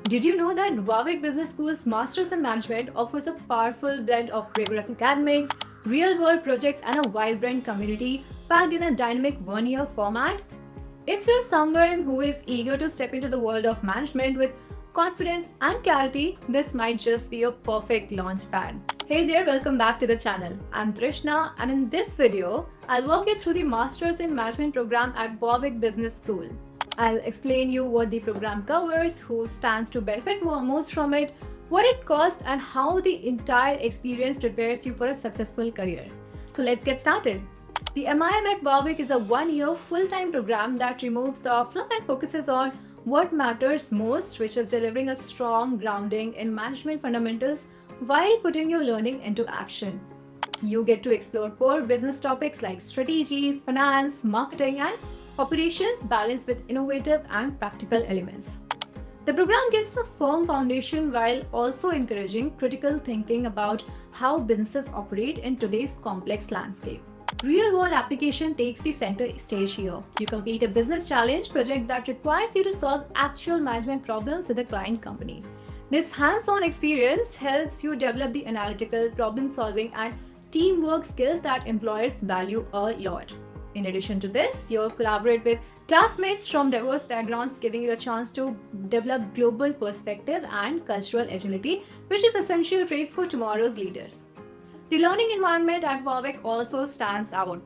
Did you know that Warwick Business School's Masters in Management offers a powerful blend of rigorous academics, real world projects, and a vibrant community packed in a dynamic 1 year format? If you're someone who is eager to step into the world of management with confidence and clarity, this might just be a perfect launch pad. Hey there, welcome back to the channel. I'm Trishna, and in this video, I'll walk you through the Masters in Management program at Warwick Business School. I'll explain you what the program covers, who stands to benefit most from it, what it costs, and how the entire experience prepares you for a successful career. So let's get started. The MiM at Warwick is a 1 year full-time program that removes the fluff and focuses on what matters most, which is delivering a strong grounding in management fundamentals while putting your learning into action. You get to explore core business topics like strategy, finance, marketing, and operations balanced with innovative and practical elements. The program gives a firm foundation while also encouraging critical thinking about how businesses operate in today's complex landscape. Real-world application takes the center stage here. You complete a business challenge project that requires you to solve actual management problems with a client company. This hands-on experience helps you develop the analytical, problem-solving, and teamwork skills that employers value a lot. In addition to this, you'll collaborate with classmates from diverse backgrounds, giving you a chance to develop global perspective and cultural agility, which is essential traits for tomorrow's leaders. The learning environment at Warwick also stands out.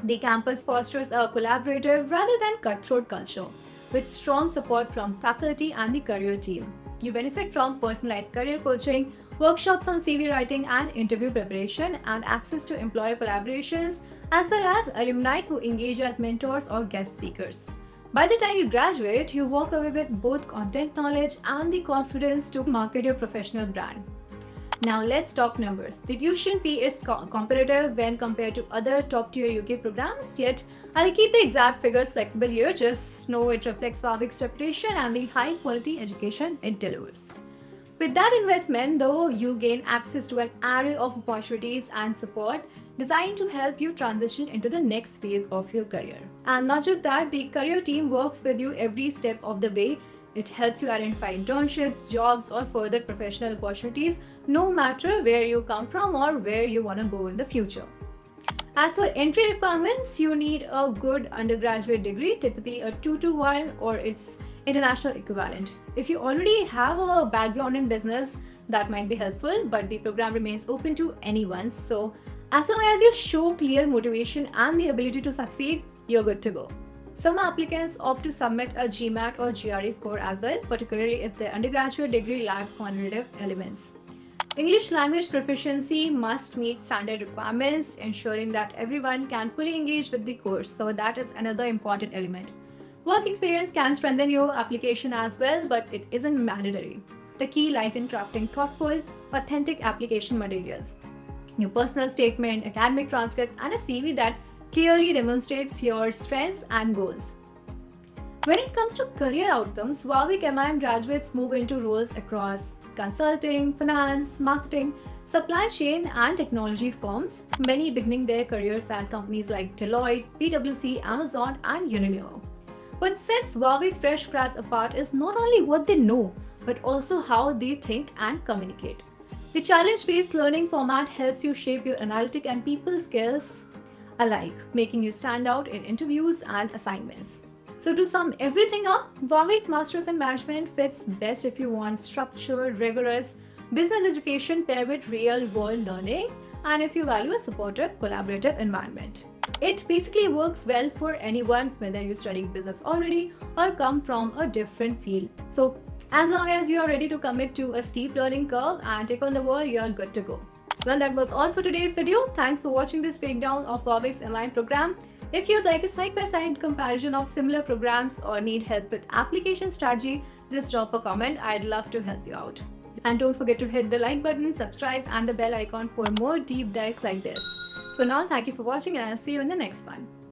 The campus fosters a collaborative rather than cutthroat culture, with strong support from faculty and the career team. You benefit from personalized career coaching, workshops on CV writing and interview preparation, and access to employer collaborations, as well as alumni who engage as mentors or guest speakers. By the time you graduate, you walk away with both content knowledge and the confidence to market your professional brand. Now let's talk numbers. The tuition fee is competitive when compared to other top-tier UK programs, yet I'll keep the exact figures flexible here. Just know it reflects Warwick's reputation and the high-quality education it delivers. With that investment, though, you gain access to an array of opportunities and support designed to help you transition into the next phase of your career. And not just that, the career team works with you every step of the way. It helps you identify internships, jobs, or further professional opportunities, no matter where you come from or where you want to go in the future. As for entry requirements, you need a good undergraduate degree, typically a 2:1 or its international equivalent. If you already have a background in business, that might be helpful, but the program remains open to anyone. So as long as you show clear motivation and the ability to succeed, you're good to go. Some applicants opt to submit a GMAT or GRE score as well, particularly if their undergraduate degree lacked quantitative elements. English language proficiency must meet standard requirements, ensuring that everyone can fully engage with the course. So that is another important element. Work experience can strengthen your application as well, but it isn't mandatory. The key lies in crafting thoughtful, authentic application materials. Your personal statement, academic transcripts, and a CV that clearly demonstrates your strengths and goals. When it comes to career outcomes, Warwick MiM graduates move into roles across consulting, finance, marketing, supply chain, and technology firms, many beginning their careers at companies like Deloitte, PwC, Amazon, and Unilever. What sets Warwick fresh grads apart is not only what they know, but also how they think and communicate. The challenge-based learning format helps you shape your analytic and people skills alike, making you stand out in interviews and assignments. So to sum everything up, Warwick's Masters in Management fits best if you want structured, rigorous business education paired with real-world learning, and if you value a supportive, collaborative environment. It basically works well for anyone, whether you study business already or come from a different field. So as long as you are ready to commit to a steep learning curve and take on the world, you're good to go. Well, that was all for today's video. Thanks for watching this breakdown of Warwick's MiM program. If you'd like a side-by-side comparison of similar programs or need help with application strategy, just drop a comment. I'd love to help you out. And don't forget to hit the like button, subscribe, and the bell icon for more deep dives like this. For now, thank you for watching, and I'll see you in the next one.